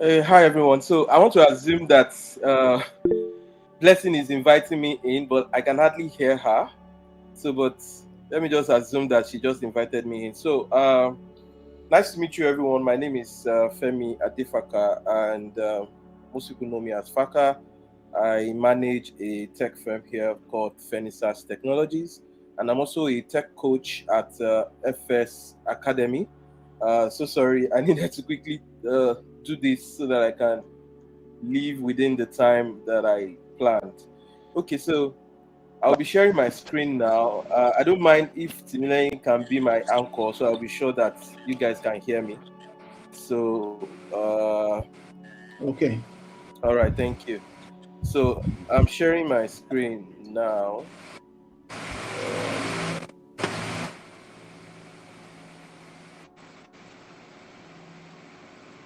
Hi everyone. So I want to assume that Blessing is inviting me in, but I can hardly hear her. So, but let me just assume that she just invited me in. So, nice to meet you, everyone. My name is Femi Adefaka, and most people know me as Faka. I manage a tech firm here called Fenisas Technologies, and I'm also a tech coach at FS Academy. So sorry, I needed to quickly do this so that I can leave within the time that I planned. Okay, so I'll be sharing my screen now. I don't mind if Timileyin can be my anchor, so I'll be sure that you guys can hear me. So, Okay. all right, thank you. So I'm sharing my screen now. Um,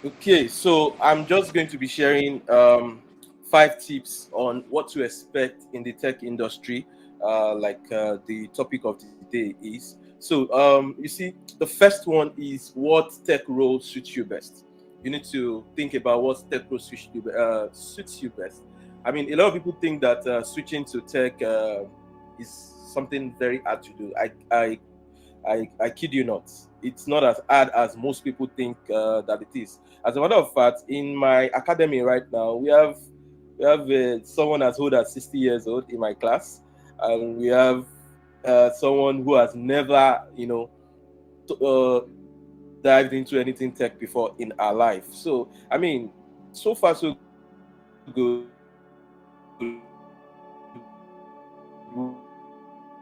okay, so I'm just going to be sharing 5 tips on what to expect in the tech industry, like the topic of the day is. So, you see, the first one is what tech role suits you best. You need to think about what tech role suits you best. I mean, a lot of people think that switching to tech is something very hard to do. I kid you not. It's not as hard as most people think that it is. As a matter of fact, in my academy right now, we have someone as old as 60 years old in my class, and we have someone who has never, dived into anything tech before in our life. So, I mean, so far so good.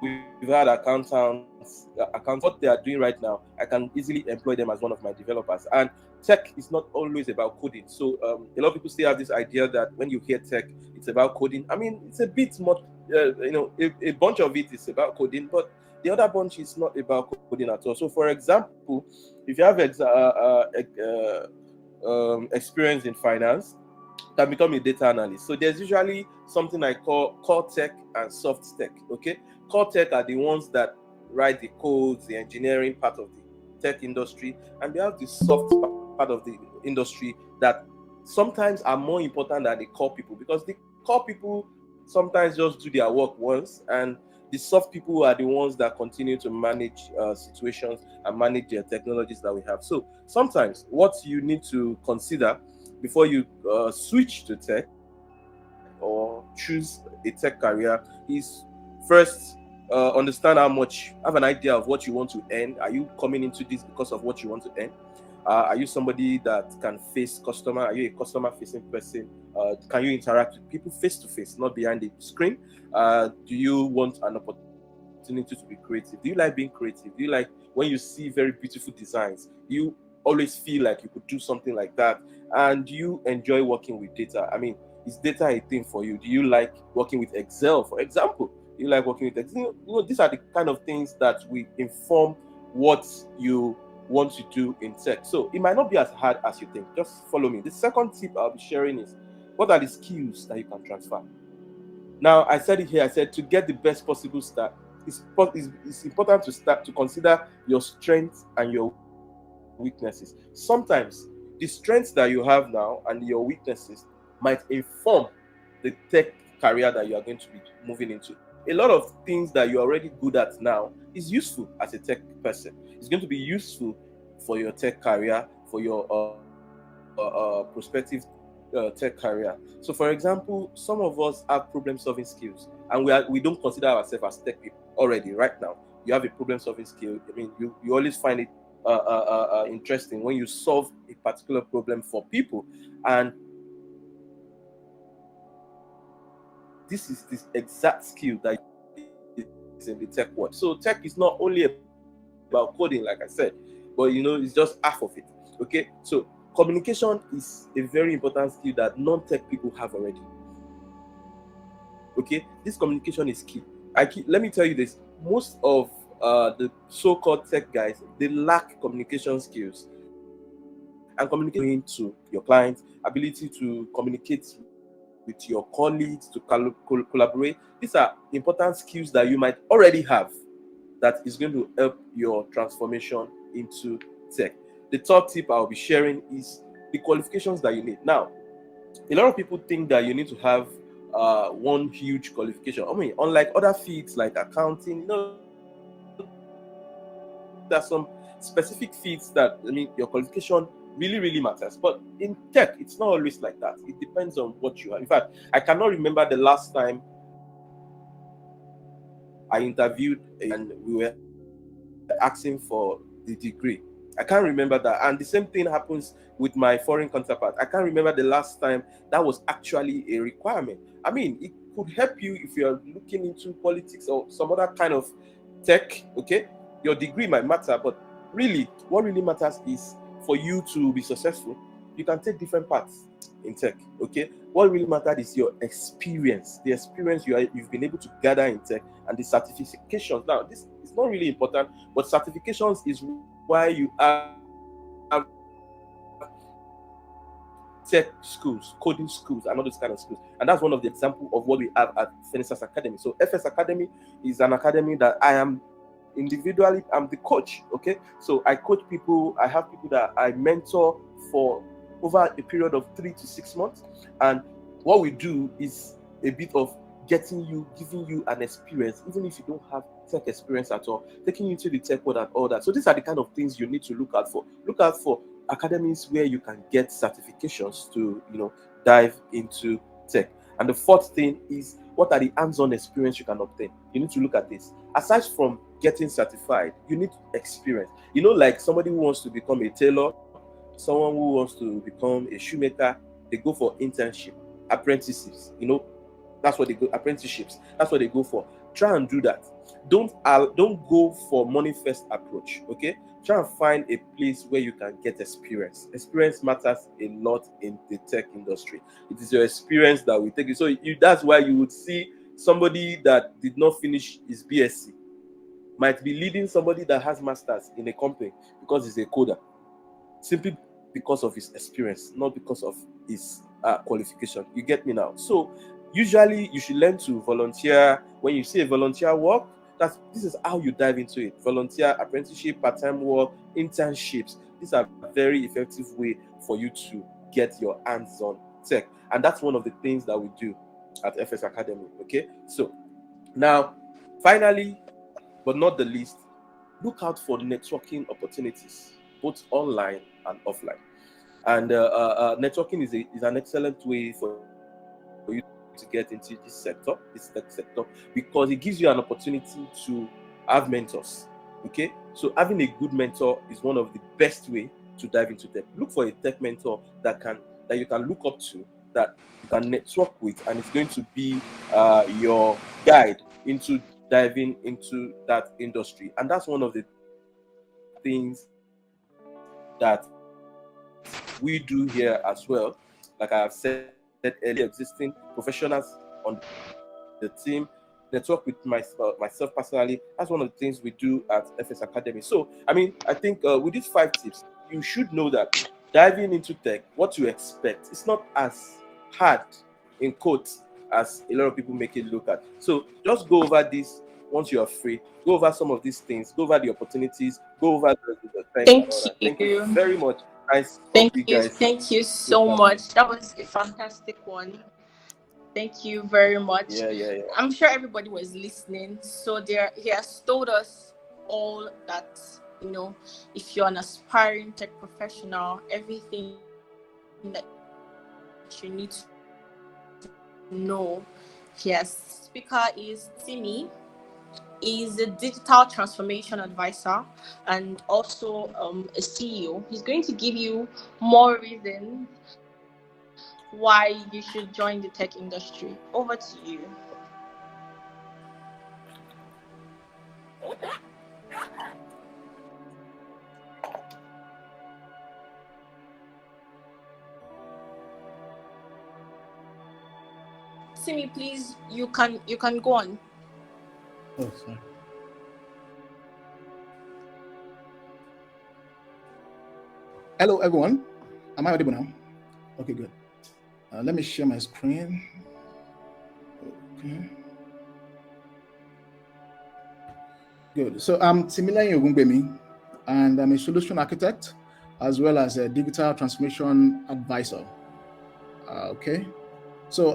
We've had accountants, what they are doing right now. I can easily employ them as one of my developers. And tech is not always about coding. So a lot of people still have this idea that when you hear tech, it's about coding. I mean, it's a bit more, a bunch of it is about coding, but the other bunch is not about coding at all. So, for example, if you have experience in finance, can become a data analyst. So there's usually something I call core tech and soft tech. Okay, core tech are the ones that write the codes, the engineering part of the tech industry, and they have the soft part of the industry that sometimes are more important than the core people, because the core people sometimes just do their work once, and the soft people are the ones that continue to manage situations and manage their technologies that we have. So sometimes what you need to consider before you switch to tech or choose a tech career is first understand have an idea of what you want to earn. Are you coming into this because of what you want to earn? Are you somebody that can face customer? Are you a customer facing person? Can you interact with people face to face, not behind the screen? Do you want an opportunity to be creative? Do you like being creative? Do you like when you see very beautiful designs? You always feel like you could do something like that? And do you enjoy working with data? I mean, is data a thing for you? Do you like working with Excel, for example? Do you like working with Excel? These are the kind of things that we inform what you want to do in tech. So it might not be as hard as you think. Just follow me. The second tip I'll be sharing is, what are the skills that you can transfer? Now, I said it here. I said to get the best possible start, it's important to start to consider your strengths and your weaknesses. Sometimes the strengths that you have now and your weaknesses might inform the tech career that you are going to be moving into. A lot of things that you're already good at now is useful as a tech person. It's going to be useful for your tech career, for your prospective tech career. So, for example, some of us have problem-solving skills, and we don't consider ourselves as tech people already. Right now, you have a problem-solving skill. I mean, you always find it interesting when you solve a particular problem for people, and this is the exact skill that is in the tech world. So tech is not only about coding, like I said, but it's just half of it. Okay, so communication is a very important skill that non-tech people have already. Okay, this communication is key. Let me tell you this: most of the so-called tech guys, they lack communication skills, and communication to your clients, ability to communicate with your colleagues, to collaborate. These are important skills that you might already have, that is going to help your transformation into tech. The third tip I'll be sharing is the qualifications that you need. Now, a lot of people think that you need to have one huge qualification. I mean, unlike other fields like accounting, there's some specific fields that, I mean, your qualification really matters. But in tech, it's not always like that. It depends on what you have. In fact, I cannot remember the last time I interviewed and we were asking for the degree. I can't remember that. And the same thing happens with my foreign counterpart. I can't remember the last time that was actually a requirement. I mean, it could help you if you're looking into politics or some other kind of tech, okay? Your degree might matter, but really, what really matters is for you to be successful, you can take different paths in tech, okay? What really matters is your experience, the experience you've been able to gather in tech, and the certifications. Now, this is not really important, but certifications is why you have tech schools, coding schools, and all those kind of schools. And that's one of the examples of what we have at Finisas Academy. So FS Academy is an academy that I am individually, I'm the coach, okay? So I coach people, I have people that I mentor for over a period of 3 to 6 months. And what we do is a bit of giving you an experience, even if you don't have tech experience at all, taking you to the tech world and all that. So these are the kind of things you need to look out for. Look out for academies where you can get certifications to, dive into tech. And the fourth thing is, what are the hands-on experience you can obtain? You need to look at this. Aside from getting certified, you need experience. Like somebody who wants to become a tailor, someone who wants to become a shoemaker, they go for internship, apprenticeships. That's what they go, apprenticeships. That's what they go for. Try and do that. Don't go for money first approach. Okay, try and find a place where you can get experience. Experience matters a lot in the tech industry. It is your experience that will take you. So that's why you would see somebody that did not finish his BSc might be leading somebody that has masters in a company because he's a coder, simply because of his experience, not because of his qualification. You get me now? So usually you should learn to volunteer. When you see a volunteer work, this is how you dive into it. Volunteer, apprenticeship, part-time work, internships. These are very effective way for you to get your hands on tech. And that's one of the things that we do at FS Academy. Okay. So now, finally, but not the least, look out for networking opportunities, both online and offline. And networking is an excellent way for you to get into this tech sector, because it gives you an opportunity to have mentors. Okay, so having a good mentor is one of the best way to dive into tech. Look for a tech mentor that you can look up to, that you can network with, and it's going to be your guide into diving into that industry. And that's one of the things that we do here as well. Like I have said earlier, existing professionals on the team, network with myself personally. That's one of the things we do at FS Academy. So, I mean, I think with these 5 tips, you should know that diving into tech, what you expect, it's not as hard, in quotes, as a lot of people make it look at. So just go over this once you are free. Go over some of these things. Go over the opportunities. Go over the things. Thank Thank you very much. Nice Thank of you you. guys. Thank you so much. That was a fantastic one. Thank you very much. Yeah. I'm sure everybody was listening. So he has told us all that, if you're an aspiring tech professional, everything that you need to know. Yes, speaker is Timmy. Is a digital transformation advisor and also a CEO. He's going to give you more reasons why you should join the tech industry. Over to you. Simi, please, you can go on. Oh, sorry. Hello, everyone. Am I audible now? Okay, good. Let me share my screen. Okay. Good. So I'm Timileyin Ogungbemi, and I'm a solution architect as well as a digital transformation advisor. Okay. So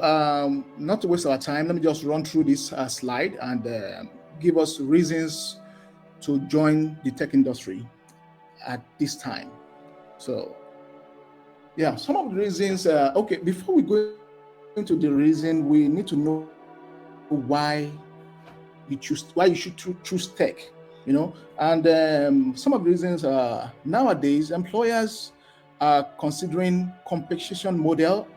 not to waste our time, let me just run through this slide and give us reasons to join the tech industry at this time. So yeah, some of the reasons, okay, before we go into the reason, we need to know why you should choose tech, and some of the reasons are nowadays employers are considering compensation model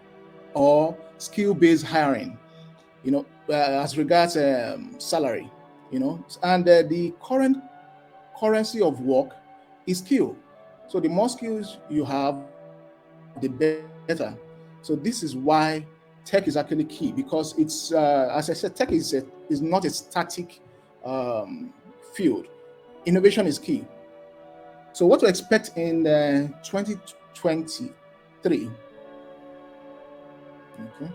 or skill-based hiring, as regards salary, and the current currency of work is skill. So the more skills you have, the better. So this is why tech is actually key, because it's, as I said, tech is not a static field. Innovation is key. So what to expect in 2023? Okay.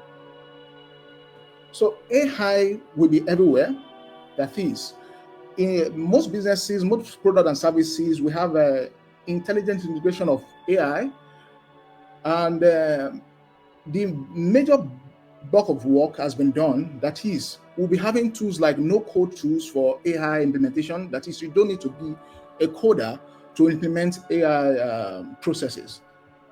So AI will be everywhere. That is, in most businesses, most products and services, we have intelligent integration of AI, and the major bulk of work has been done. That is, we'll be having tools like no-code tools for AI implementation. That is, you don't need to be a coder to implement AI processes.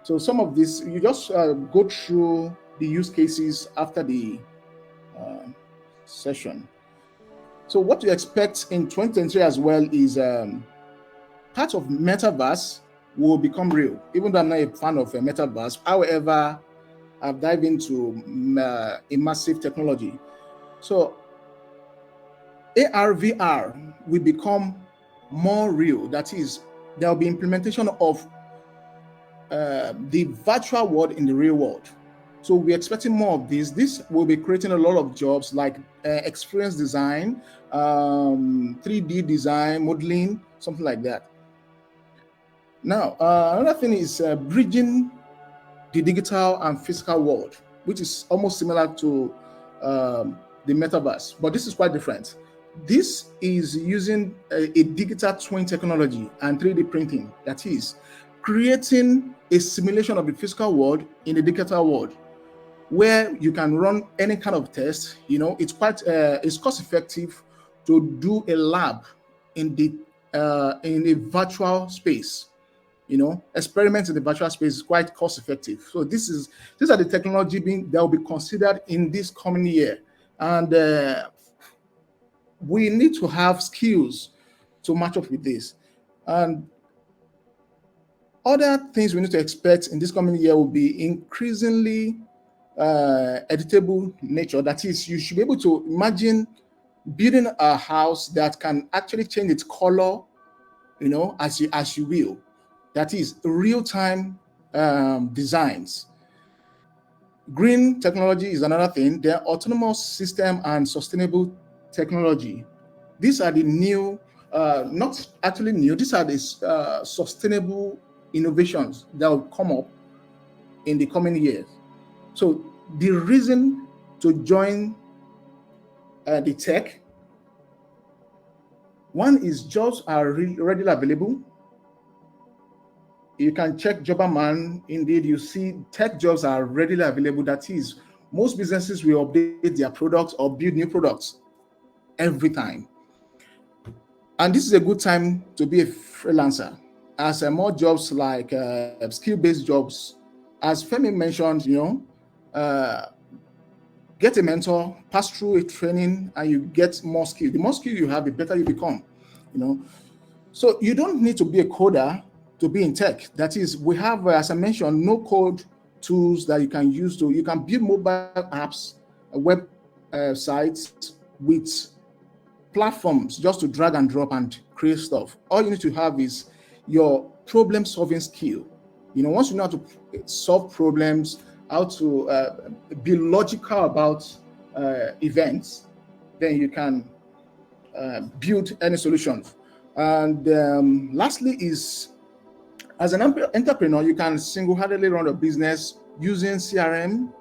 So some of this, you just go through the use cases after the session. So what to expect in 2023 as well is part of metaverse will become real. Even though I'm not a fan of a metaverse, however, I've dived into immersive technology. So AR, VR will become more real. That is, there will be implementation of the virtual world in the real world. So we're expecting more of this. This will be creating a lot of jobs like experience design, 3D design, modeling, something like that. Now, another thing is bridging the digital and physical world, which is almost similar to the metaverse, but this is quite different. This is using a digital twin technology and 3D printing. That is, creating a simulation of the physical world in the digital world, where you can run any kind of test. It's quite it's cost effective to do a lab in a virtual space. Experiments in the virtual space is quite cost effective. So these are the technology that will be considered in this coming year, and we need to have skills to match up with this. And other things we need to expect in this coming year will be increasingly editable nature. That is, you should be able to imagine building a house that can actually change its color, as you will. That is real-time designs. Green technology is another thing. There are autonomous system and sustainable technology. These are the new, not actually new, these are the sustainable innovations that will come up in the coming years. So the reason to join the tech, one is jobs are readily available. You can check Jobberman. Indeed, you see tech jobs are readily available. That is, most businesses will update their products or build new products every time. And this is a good time to be a freelancer, as more jobs like skill-based jobs, as Femi mentioned, get a mentor, pass through a training, and you get more skill. The more skill you have, the better you become. So you don't need to be a coder to be in tech. That is, we have, as I mentioned, no-code tools that you can use you can build mobile apps, web sites with platforms just to drag and drop and create stuff. All you need to have is your problem-solving skill. Once you know how to solve problems, how to be logical about events, then you can build any solutions. And lastly is, as an entrepreneur, you can single-handedly run a business using CRM,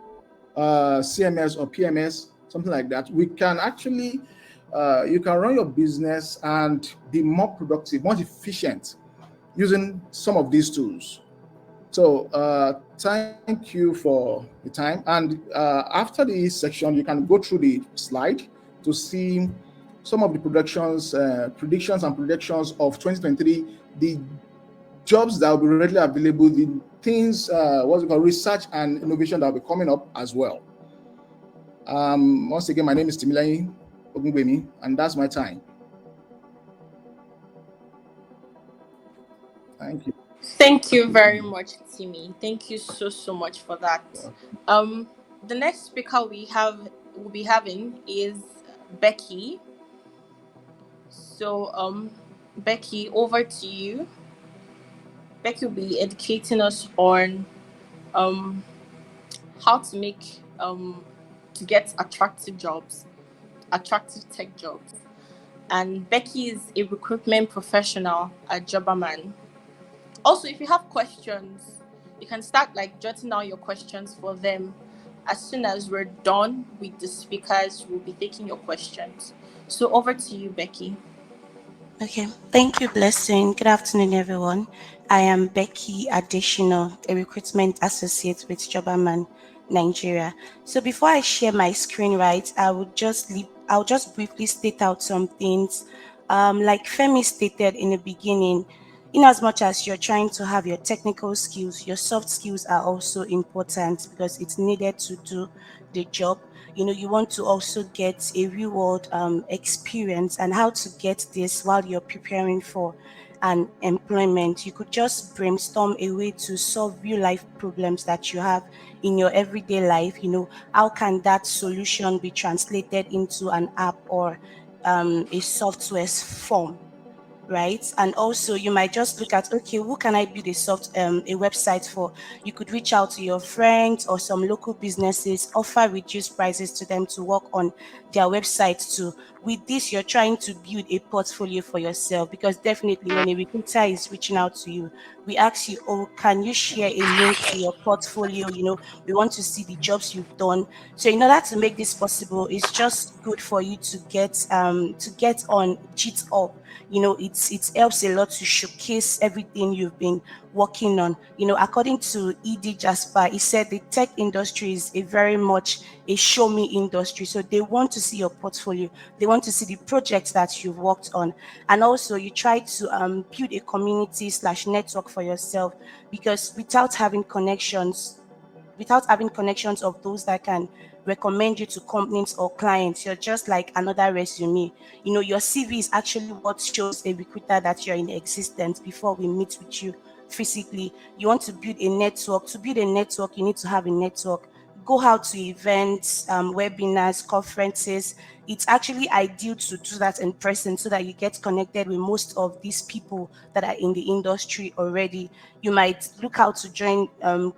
CMS or PMS, something like that. We can actually, you can run your business and be more productive, more efficient using some of these tools. So thank you for the time. And after this section, you can go through the slide to see some of the predictions and projections of 2023, the jobs that will be readily available, the things, what's it called, research and innovation that will be coming up as well. Once again, my name is Timileyin Ogungbemi, and that's my time. Thank you. Thank you very much, Timmy. Thank you so much for that. The next speaker we'll be having is Becky. So Becky, over to you. Becky will be educating us on how to make to get attractive tech jobs. And Becky is a recruitment professional at Jobberman. Also, if you have questions, you can start jotting down your questions for them. As soon as we're done with the speakers, we'll be taking your questions. So over to you, Becky. Okay, thank you, Blessing. Good afternoon, everyone. I am Becky Additional, a recruitment associate with Jobberman Nigeria. So before I share my screen, I'll just briefly state out some things. Like Femi stated in the beginning, in as much as you're trying to have your technical skills, your soft skills are also important because it's needed to do the job. You want to also get a real world experience, and how to get this while you're preparing for an employment. You could just brainstorm a way to solve real life problems that you have in your everyday life. How can that solution be translated into an app or a software form? Right? And also you might just look at, okay, who can I build a website for? You could reach out to your friends or some local businesses, offer reduced prices to them to work on their website too. With this, you're trying to build a portfolio for yourself, because definitely when a recruiter is reaching out to you, we ask you, oh, can you share a link to your portfolio? We want to see the jobs you've done. So in order to make this possible, it's just good for you to get on GitHub. It helps a lot to showcase everything you've been working on. According to ED Jasper, he said the tech industry is a very much a show me industry. So they want to see your portfolio. They want to see the projects that you've worked on. And also you try to build a community/network for yourself, because without having connections of those that can recommend you to companies or clients, you're just like another resume. Your CV is actually what shows a recruiter that you're in existence before we meet with you physically. You want to build a network. To build a network, you need to have a network. Go out to events, webinars, conferences. It's actually ideal to do that in person, so that you get connected with most of these people that are in the industry already. You might look out to join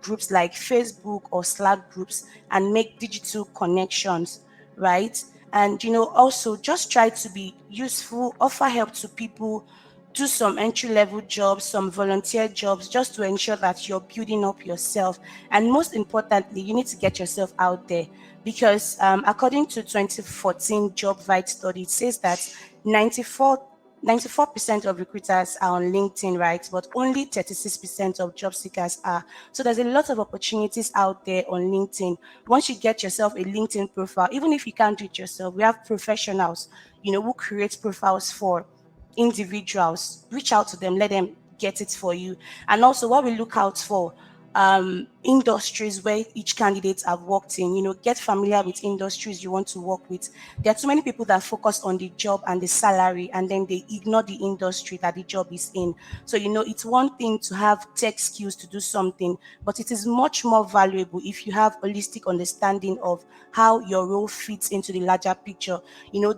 groups like Facebook or Slack groups and make digital connections, right? And also just try to be useful, offer help to people, do some entry-level jobs, some volunteer jobs, just to ensure that you're building up yourself. And most importantly, you need to get yourself out there, because according to 2014 Job Vite study, it says that 94% of recruiters are on LinkedIn, right? But only 36% of job seekers are. So there's a lot of opportunities out there on LinkedIn. Once you get yourself a LinkedIn profile, even if you can't do it yourself, we have professionals, who create profiles for individuals. Reach out to them, let them get it for you. And also what we look out for, industries where each candidate have worked in. Get familiar with industries you want to work with. There are too many people that focus on the job and the salary, and then they ignore the industry that the job is in. So it's one thing to have tech skills to do something, but it is much more valuable if you have holistic understanding of how your role fits into the larger picture.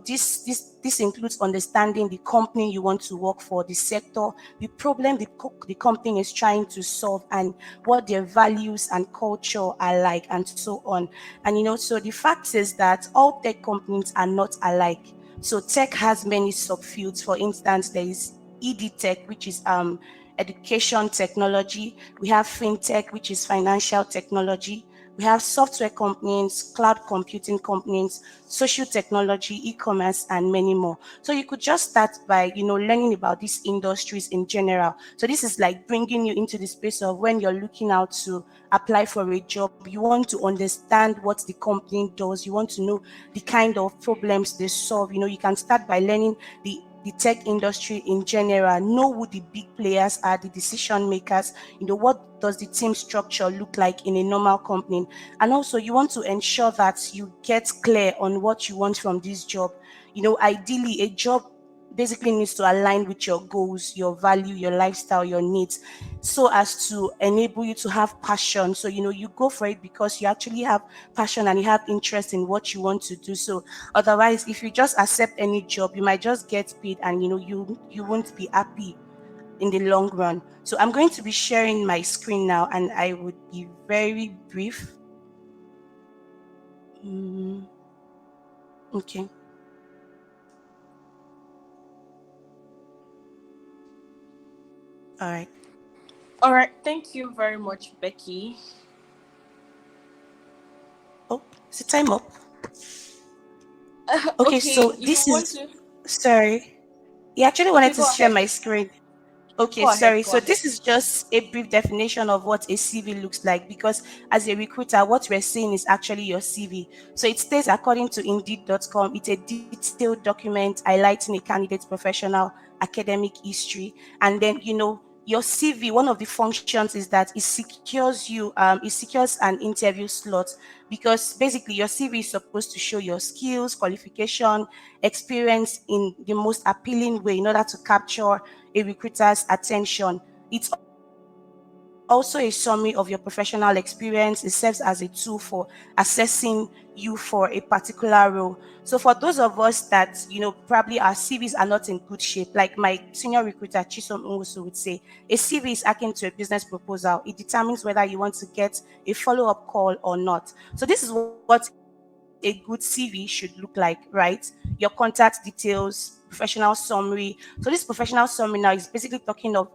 This includes understanding the company you want to work for, the sector, the problem the company is trying to solve, and what their values and culture are like, and so on. And so the fact is that all tech companies are not alike. So tech has many subfields. For instance, there is EdTech, which is education technology. We have FinTech, which is financial technology. We have software companies, cloud computing companies, social technology, e-commerce, and many more. So you could just start by, learning about these industries in general. So this is like bringing you into the space of when you're looking out to apply for a job, you want to understand what the company does, you want to know the kind of problems they solve. You can start by learning the tech industry in general, know who the big players are, the decision makers, what does the team structure look like in a normal company. And also you want to ensure that you get clear on what you want from this job. Ideally a job basically needs to align with your goals, your value, your lifestyle, your needs, so as to enable you to have passion. So you go for it because you actually have passion and you have interest in what you want to do. So otherwise, if you just accept any job, you might just get paid, and you won't be happy in the long run. So I'm going to be sharing my screen now, and I would be very brief. Okay. All right. All right. Thank you very much, Becky. Oh, is the time up? Okay, Okay, so you this want is, to? sorry. You actually Okay, wanted to go share ahead. my screen. Okay, Go ahead. sorry. Go So ahead. this is just a brief definition of what a CV looks like, because as a recruiter, what we're seeing is actually your CV. So it states, according to Indeed.com, it's a detailed document highlighting a candidate's professional academic history. And then, your CV, one of the functions is that it secures an interview slot, because basically your CV is supposed to show your skills, qualification, experience in the most appealing way in order to capture a recruiter's attention. It's also a summary of your professional experience. It serves as a tool for assessing you for a particular role. So for those of us that, probably our CVs are not in good shape, like my senior recruiter, Chisom Ungusu, would say, a CV is akin to a business proposal. It determines whether you want to get a follow-up call or not. So this is what a good CV should look like, right? Your contact details, professional summary. So this professional summary now is basically talking of,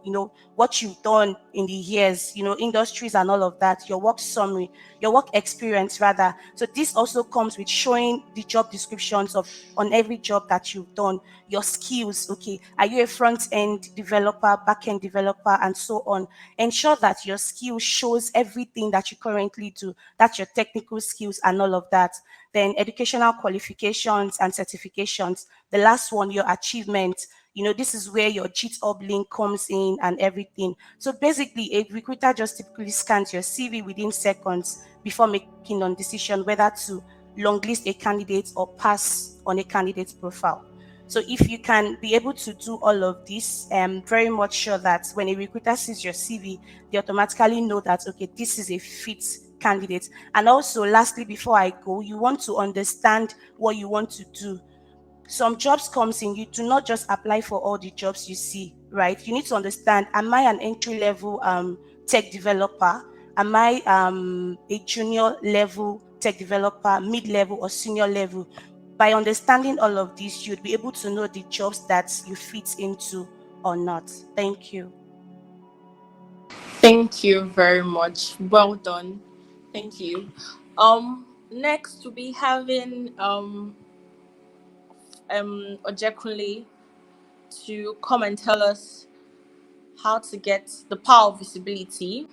what you've done in the years, industries and all of that, your work summary, your work experience rather. So this also comes with showing the job descriptions of on every job that you've done, your skills. Okay, are you a front end developer, back end developer, and so on? Ensure that your skill shows everything that you currently do, that's your technical skills and all of that. Then educational qualifications and certifications. The last one, your achievements. This is where your GitHub link comes in and everything. So basically, a recruiter just typically scans your CV within seconds before making a decision whether to longlist a candidate or pass on a candidate's profile. So if you can be able to do all of this, I'm very much sure that when a recruiter sees your CV, they automatically know that, okay, this is a fit candidate. And also, lastly, before I go, you want to understand what you want to do. Some jobs comes in, you do not just apply for all the jobs you see, right? You need to understand, am I an entry level tech developer? Am I a junior level tech developer, mid level or senior level? By understanding all of this, you'd be able to know the jobs that you fit into or not. Thank you. Thank you very much. Well done. Thank you. Next we'll be having Ojekunle to come and tell us how to get the power of visibility.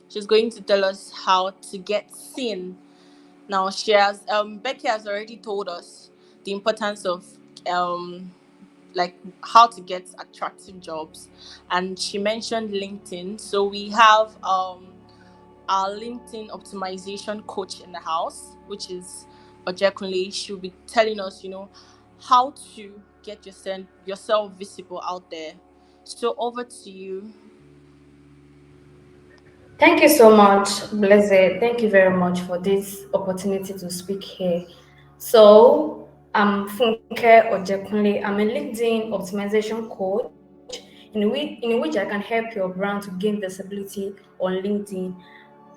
She's going to tell us how to get seen. Now, Becky has already told us the importance of like how to get attractive jobs, and she mentioned LinkedIn. So we have our LinkedIn optimization coach in the house, which is Ojekunle. She'll be telling us, how to get yourself visible out there. So over to you. Thank you so much, Blessed. Thank you very much for this opportunity to speak here. So, I'm Funke Ojekunle. I'm a LinkedIn optimization coach in which I can help your brand to gain visibility on LinkedIn.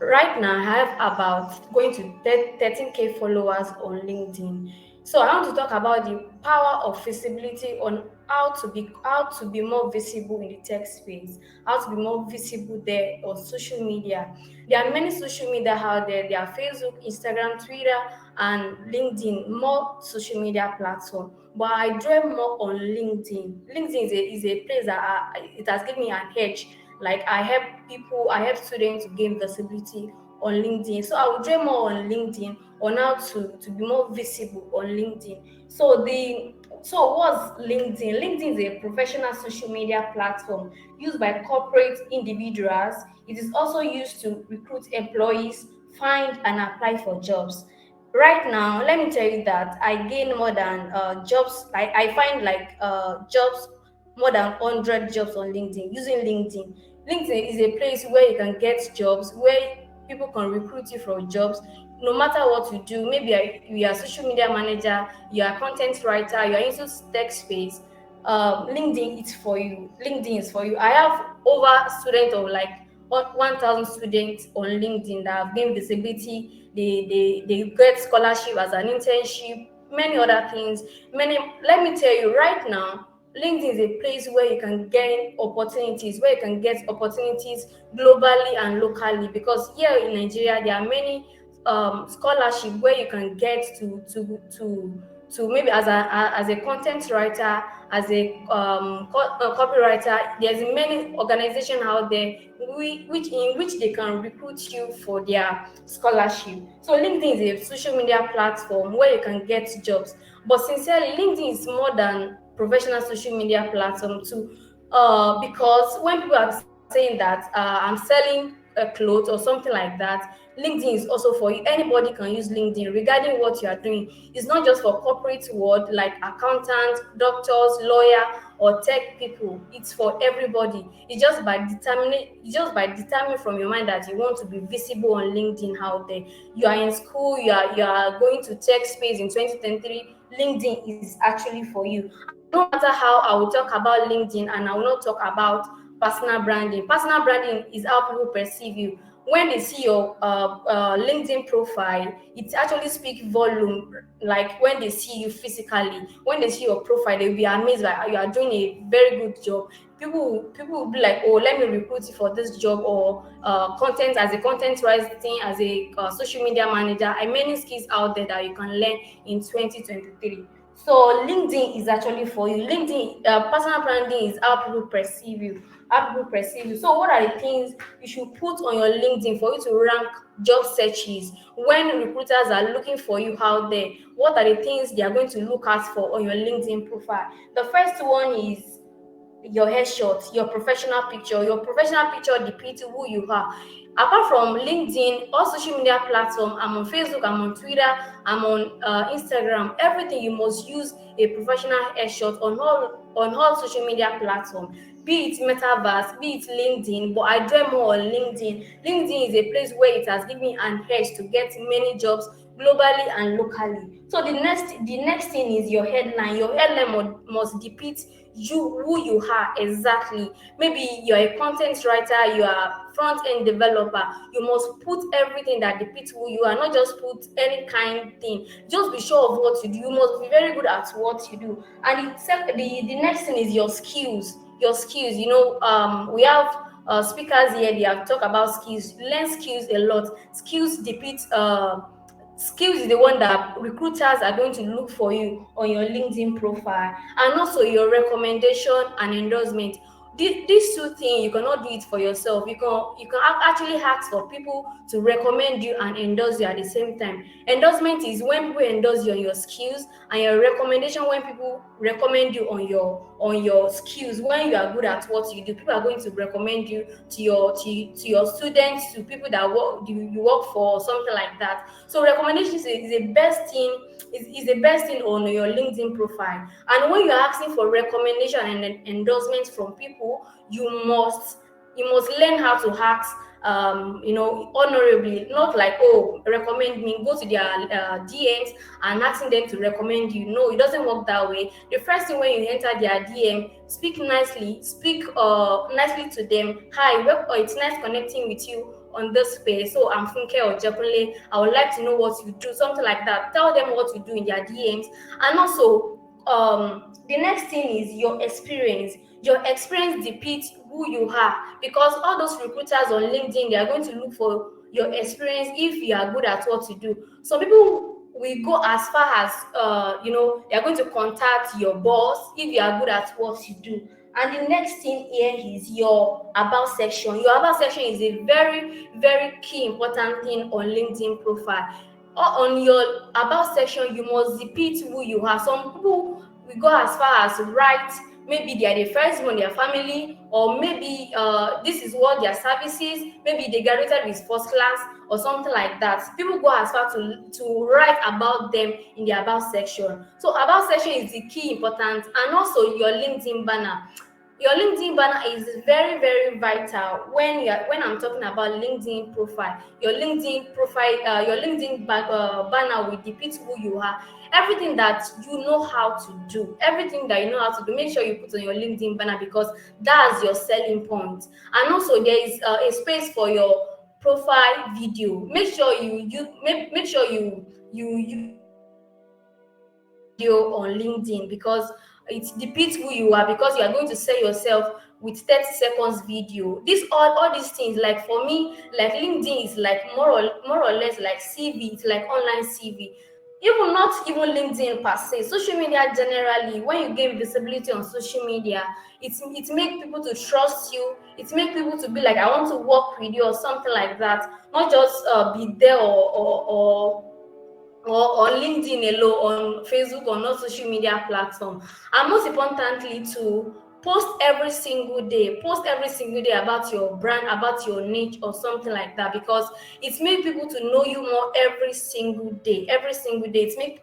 Right now, I have about going to 13K followers on LinkedIn. So, I want to talk about the power of visibility on how to be more visible in the tech space, how to be more visible there on social media. There are many social media out there. There are Facebook, Instagram, Twitter, and LinkedIn, more social media platform. But I dwell more on LinkedIn. LinkedIn is a place that it has given me an edge. Like I help people, I help students to gain visibility on LinkedIn. So I will dwell more on LinkedIn on how to be more visible on LinkedIn. So what's LinkedIn? LinkedIn is a professional social media platform used by corporate individuals. It is also used to recruit employees, find and apply for jobs. Right now, let me tell you that I gain more than jobs. I find like jobs, more than 100 jobs on LinkedIn using LinkedIn. LinkedIn is a place where you can get jobs, where people can recruit you for jobs no matter what you do. Maybe you are a social media manager, you are a content writer, you are into tech space. LinkedIn is for you. LinkedIn is for you. I have over students of like 1,000 students on LinkedIn that have gained visibility. They get scholarship as an internship, many other things. Many. Let me tell you right now, LinkedIn is a place where you can gain opportunities, where you can get opportunities globally and locally. Because here in Nigeria, there are many scholarship where you can get to maybe as a content writer, as a copywriter. There's many organizations out there in which they can recruit you for their scholarship. So LinkedIn is a social media platform where you can get jobs. But sincerely, LinkedIn is more than professional social media platform too. Because when people are saying that I'm selling a clothes or something like that, LinkedIn is also for you. Anybody can use LinkedIn regarding what you are doing. It's not just for corporate world like accountants, doctors, lawyer, or tech people. It's for everybody. It's just by determining from your mind that you want to be visible on LinkedIn out there. You are in school, you are going to tech space in 2023. LinkedIn is actually for you. No matter how I will talk about LinkedIn and I will not talk about personal branding. Personal branding is how people perceive you. When they see your LinkedIn profile, it actually speaks volume. Like when they see you physically, when they see your profile, they'll be amazed that you are doing a very good job. People will be like, oh, let me recruit you for this job, or content as a content writing, as a social media manager. And many skills out there that you can learn in 2023. So LinkedIn is actually for you. LinkedIn personal branding is how people perceive you. How people perceive you. So what are the things you should put on your LinkedIn for you to rank job searches when recruiters are looking for you out there? What are the things they are going to look out for on your LinkedIn profile? The first one is your headshot, your professional picture. Your professional picture depicts who you are. Apart from LinkedIn, all social media platforms, I'm on Facebook, I'm on Twitter, I'm on Instagram. Everything you must use a professional headshot on all social media platforms. Be it Metaverse, be it LinkedIn, but I dwell more on LinkedIn. LinkedIn is a place where it has given me an edge to get many jobs globally and locally. So the next thing is your headline. Your headline must depict who you are exactly. Maybe you're a content writer, you are front end developer. You must put everything that depicts who you are, not just put any kind thing. Just be sure of what you do. You must be very good at what you do. And the next thing is your skills. Your skills. We have speakers here. They have talked about skills. Learn skills a lot. Skills depict skills is the one that recruiters are going to look for you on your LinkedIn profile, and also your recommendation and endorsement. These two things, you cannot do it for yourself. You can actually ask for people to recommend you and endorse you at the same time. Endorsement is when people endorse you on your skills, and your recommendation when people recommend you on your skills. When you are good at what you do, people are going to recommend you to your students, to people that you work for, or something like that. So recommendation is the best thing. Is the best thing on your LinkedIn profile. And when you're asking for recommendation and endorsements from people, you must learn how to ask honorably, not like, oh, recommend me, go to their DMs and asking them to recommend you. No, it doesn't work that way. The first thing when you enter their DM, speak nicely to them. Hi, it's nice connecting with you on this space. So I'm Funke Ojekunle. I would like to know what you do, something like that. Tell them what you do in their DMs, and also the next thing is your experience. Your experience depicts who you are, because all those recruiters on LinkedIn, they are going to look for your experience if you are good at what you do. Some people will go as far as they are going to contact your boss if you are good at what you do. And the next thing here is your about section. Your about section is a very, very key important thing on LinkedIn profile. On your about section, you must depict who you are. Some people will go as far as write maybe they are the first one in their family, or maybe this is what their service is, maybe they graduated with first class or something like that. People go as far to write about them in the about section. So about section is the key important, and also your LinkedIn banner. Your LinkedIn banner is very, very vital when I'm talking about LinkedIn profile. Your LinkedIn profile, your LinkedIn banner will depict who you are. Everything that you know how to do, everything that you know how to do, make sure you put on your LinkedIn banner, because that's your selling point. And also there is a space for your profile video. Make sure make sure you video on LinkedIn, because it depicts who you are, because you are going to sell yourself with 30 seconds video. This all these things, like for me, like LinkedIn is like more or less like CV. It's like online CV. Even not even LinkedIn per se, social media generally, when you gain visibility on social media, it makes people to trust you. It makes people to be like, I want to work with you or something like that. Not just be there or on LinkedIn alone, on Facebook, or not social media platform. And most importantly, to post every single day. Post every single day about your brand, about your niche, or something like that, because it makes people to know you more every single day. Every single day, it makes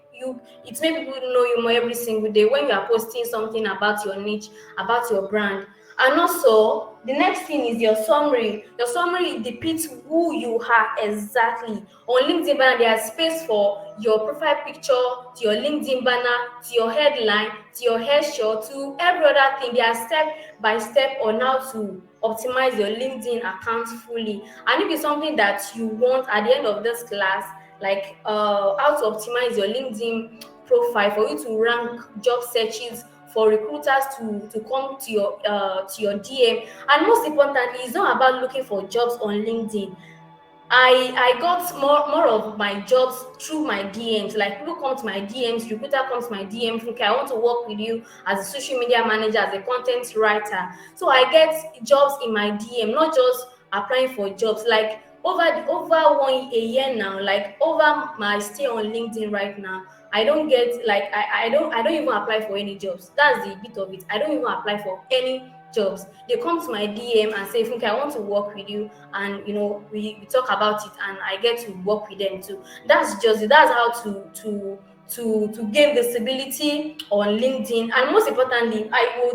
people know you more every single day when you are posting something about your niche, about your brand. And also, the next thing is your summary. Your summary depicts who you are exactly. On LinkedIn banner, there's space for your profile picture, to your LinkedIn banner, to your headline, to your headshot, to every other thing. There are step by step on how to optimize your LinkedIn account fully. And if it's something that you want at the end of this class, like how to optimize your LinkedIn profile for you to rank job searches, for recruiters to come to your DM. And most importantly, it's not about looking for jobs on LinkedIn. I got more of my jobs through my DMs. Like, people come to my DMs, recruiter comes to my DM, okay, I want to work with you as a social media manager, as a content writer. So I get jobs in my DM, not just applying for jobs. Like over a year now, like over my stay on LinkedIn right now, I don't get like I don't even apply for any jobs. That's the bit of it. I don't even apply for any jobs. They come to my DM and say, Funke, I want to work with you, and we talk about it, and I get to work with them too. That's just it. That's how to gain visibility on LinkedIn. And most importantly, I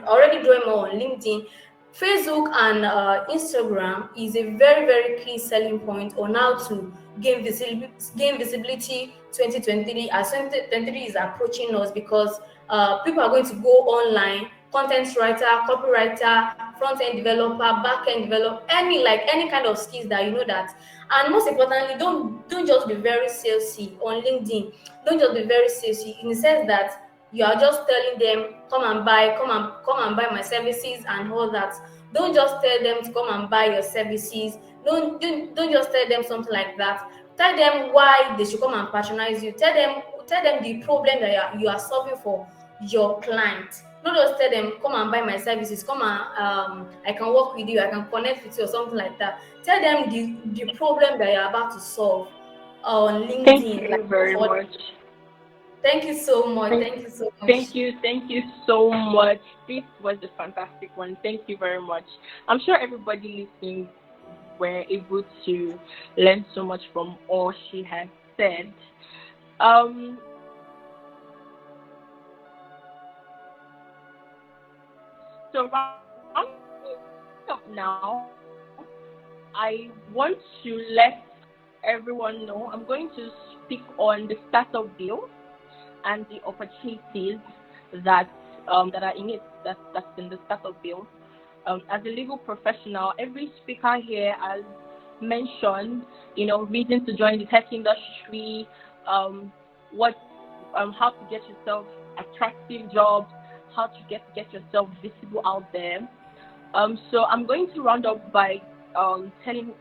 already do more on LinkedIn. Facebook and Instagram is a very, very key selling point on how to gain visibility 2023, as 2023 is approaching us, because people are going to go online. Content writer, copywriter, front-end developer, back-end developer, any kind of skills that you know that. And most importantly, don't just be very salesy on LinkedIn. Don't just be very salesy in the sense that you are just telling them, come and buy my services and all that. Don't just tell them to come and buy your services. Don't just tell them something like that. Tell them why they should come and patronize you. Tell them the problem that you are solving for your client. Not just tell them, come and buy my services, come and I can work with you, I can connect with you, or something like that. Tell them the problem that you're about to solve on LinkedIn. Thank you very much. Thank you so much. Thank you so much. Thank you so much. This was a fantastic one. Thank you very much. I'm sure everybody listening were able to learn so much from all she has said. So now, I want to let everyone know I'm going to speak on the startup bill and the opportunities that are in it, that's in the startup bill. As a legal professional, every speaker here has mentioned, reasons to join the tech industry, how to get yourself attractive jobs, how to get yourself visible out there. So I'm going to round up by telling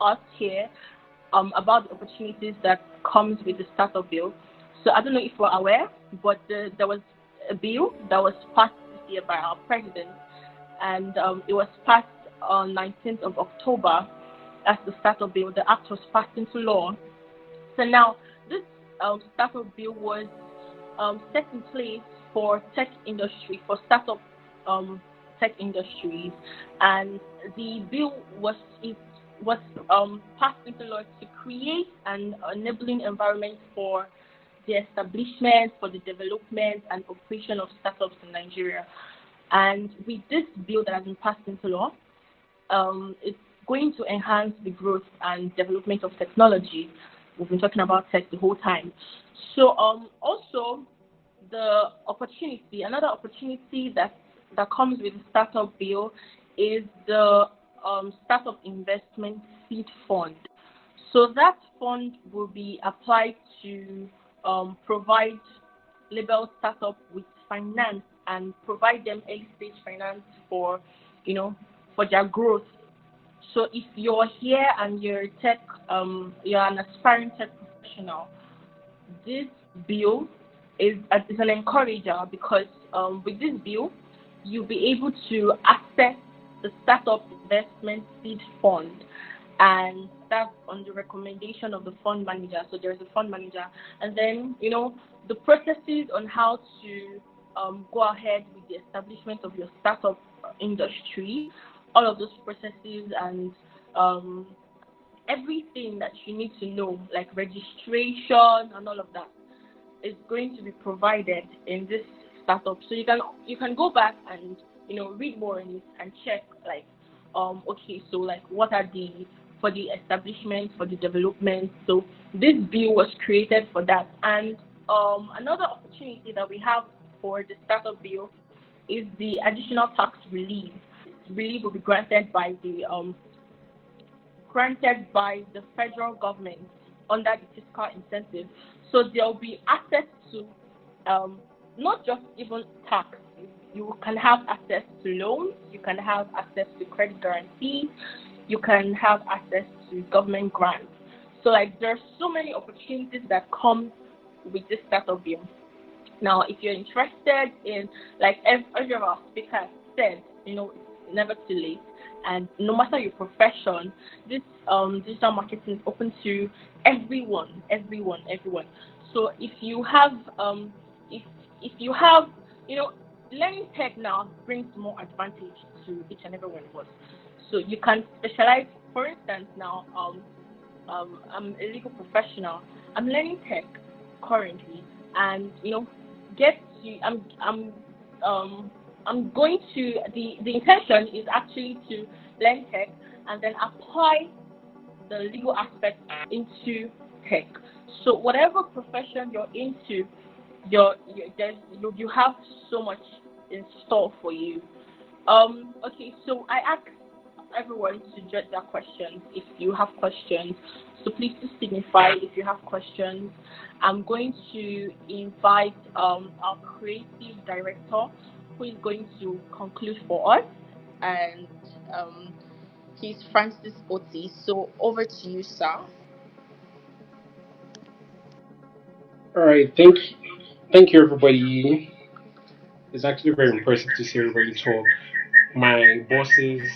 us here about the opportunities that comes with the startup bill. So I don't know if you're aware, but there was a bill that was passed this year by our president, and it was passed on 19th of October as the startup bill. The act was passed into law. So now this startup bill was set in place for tech industry, for startup tech industries, and the bill was passed into law to create an enabling environment for the establishment, for the development and operation of startups in Nigeria. And with this bill that has been passed into law, it's going to enhance the growth and development of technology. We've been talking about tech the whole time. So also another opportunity that comes with the startup bill is the startup investment seed fund. So that fund will be applied to provide labeled startup with finance and provide them early stage finance for their growth. So if you're here and you're you're an aspiring tech professional, this bill is an encourager, because with this bill, you'll be able to access the startup investment seed fund, and that's on the recommendation of the fund manager. So there's a fund manager, and then the processes on how to go ahead with the establishment of your startup industry, all of those processes and everything that you need to know, like registration and all of that, is going to be provided in this startup. So you can go back and read more on it and check okay, so what are for the establishment, for the development. So this bill was created for that. And another opportunity that we have for the startup bill is the additional tax relief. Relief will be granted by the federal government under the fiscal incentive. So there will be access to not just even tax. You can have access to loans. You can have access to credit guarantees. You can have access to government grants. So there's so many opportunities that come with this startup bill. Now, if you're interested in, every of our speakers said, it's never too late. And no matter your profession, this digital marketing is open to everyone. So if you have, learning tech now brings more advantage to each and every one of us. So you can specialize. For instance, now I'm a legal professional. I'm learning tech currently, and I'm going to the intention is actually to learn tech and then apply the legal aspect into tech. So whatever profession you're into, you have so much in store for you. Okay, so I asked everyone to jot their questions if you have questions. So please do signify if you have questions. I'm going to invite our creative director, who is going to conclude for us, and he's Francis Oti. So over to you, sir. All right, thank you, everybody. It's actually very impressive to see everybody talk. My bosses,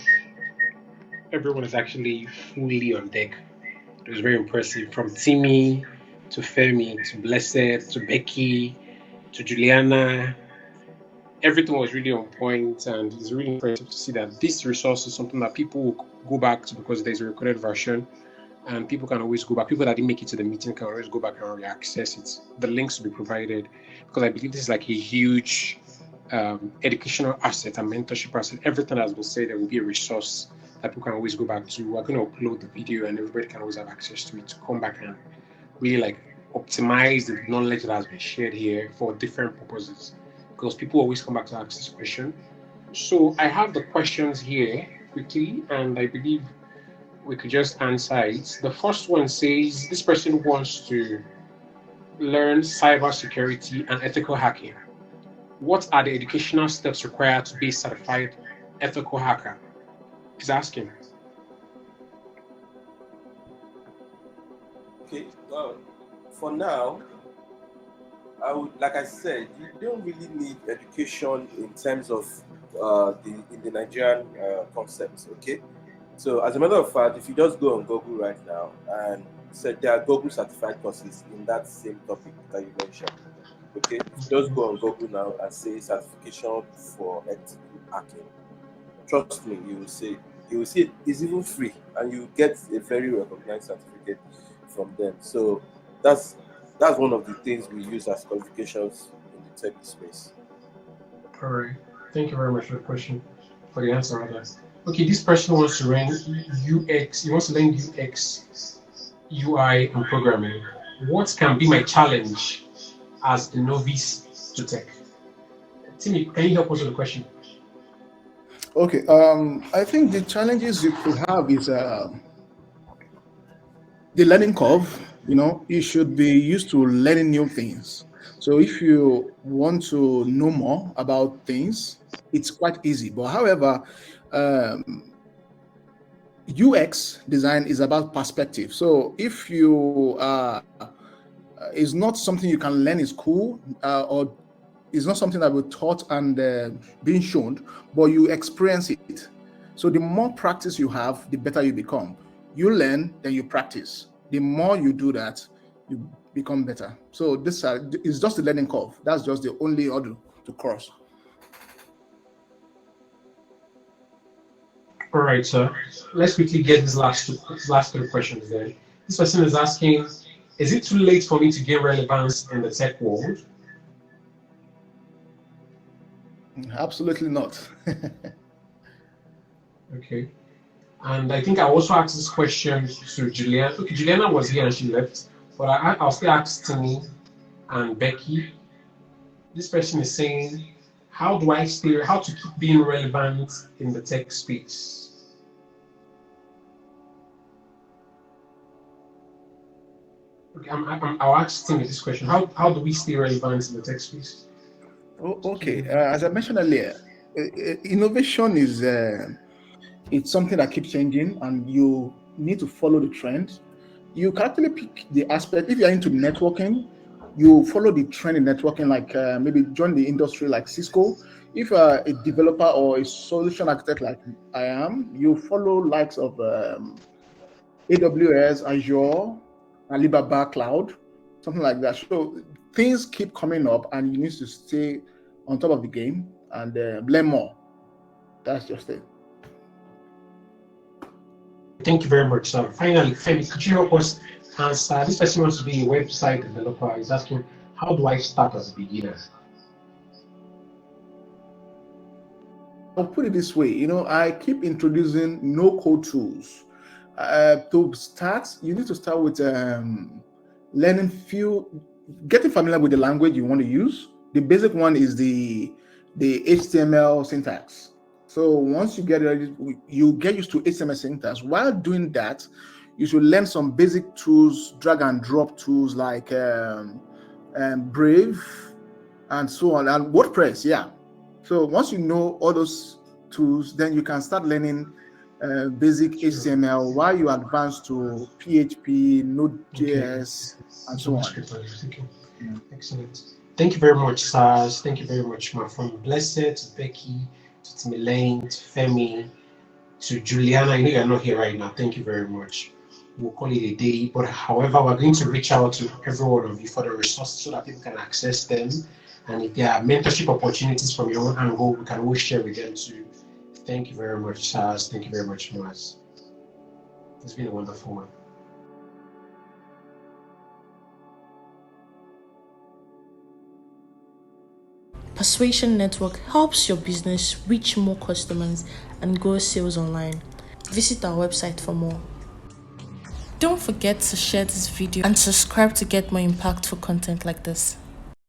everyone is actually fully on deck. It was very impressive, from Timmy to Femi to Blessed to Becky to Juliana. Everything was really on point, and it's really impressive to see that this resource is something that people will go back to, because there's a recorded version, and people can always go back. People that didn't make it to the meeting can always go back and reaccess it. The links will be provided, because I believe this is like a huge educational asset and mentorship asset. Everything has been said, there will be a resource that people can always go back to. We're going to upload the video, and everybody can always have access to it to come back and really optimize the knowledge that has been shared here for different purposes, because people always come back to ask this question. So I have the questions here quickly, and I believe we could just answer it. The first one says, this person wants to learn cybersecurity and ethical hacking. what are the educational steps required to be a certified ethical hacker? He's asking. Okay, well, for now, I would, like I said, you don't really need education in terms of the Nigerian concepts. Okay, so as a matter of fact, if you just go on Google right now and said there are Google certified courses in that same topic that you mentioned. Okay, just go on Google now and say certification for ethical hacking. Trust me, you will see it's even free, and you get a very recognized certificate from them. So that's one of the things we use as qualifications in the tech space. All right. Thank you very much for the question, for the answer on that. Okay, this person wants to learn UX. He wants to learn UX, UI, and programming. What can be my challenge as a novice to tech? Timmy, can you help us with the question? Okay. I think the challenges you could have is the learning curve. You know, you should be used to learning new things. So if you want to know more about things, it's quite easy. But however, UX design is about perspective. So if you is not something you can learn in school, or it's not something that we're taught and being shown, but you experience it. So the more practice you have, the better you become. You learn, then you practice. The more you do that, you become better. So this is just the learning curve. That's just the only hurdle to cross. All right, sir. Let's quickly get these last three questions then. This person is asking, is it too late for me to gain relevance in the tech world? Absolutely not. Okay. And I think I also asked this question to Juliana. Okay, Juliana was here and she left, but I'll still ask Timmy and Becky. This person is saying, how to keep being relevant in the tech space? Okay, I'll ask Timmy this question. How do we stay relevant in the tech space? Okay. As I mentioned earlier, innovation is it's something that keeps changing, and you need to follow the trend. You can actually pick the aspect. If you're into networking, you follow the trend in networking, like maybe join the industry like Cisco. If you're a developer or a solution architect like I am, you follow likes of AWS, Azure, Alibaba Cloud, something like that. So things keep coming up, and you need to stay on top of the game and learn more. That's just it. Thank you very much, sir. Finally, Femi, could you help us answer? This person wants to be a website developer. He's asking, how do I start as a beginner? I'll put it this way, I keep introducing no-code tools. To start, you need to start with getting familiar with the language you want to use. The basic one is the HTML syntax. So once you get ready, you get used to HTML syntax. While doing that, you should learn some basic tools, drag and drop tools like Brave and so on, and WordPress. Yeah. So once you know all those tools, then you can start learning basic HTML while you advance to PHP, Node.js, and so on. Excellent. Thank you very much, Sars. Thank you very much, from Blessed to Becky, to Timilane, to Femi, to Juliana. I know you're not here right now. Thank you very much. We'll call it a day. But however, we're going to reach out to every one of you for the resources so that people can access them. And if there are mentorship opportunities from your own angle, we can always share with them too. Thank you very much, Charles. Thank you very much, Maz. It's been a wonderful one. Persuasion Network helps your business reach more customers and grow sales online. Visit our website for more. Don't forget to share this video and subscribe to get more impactful content like this.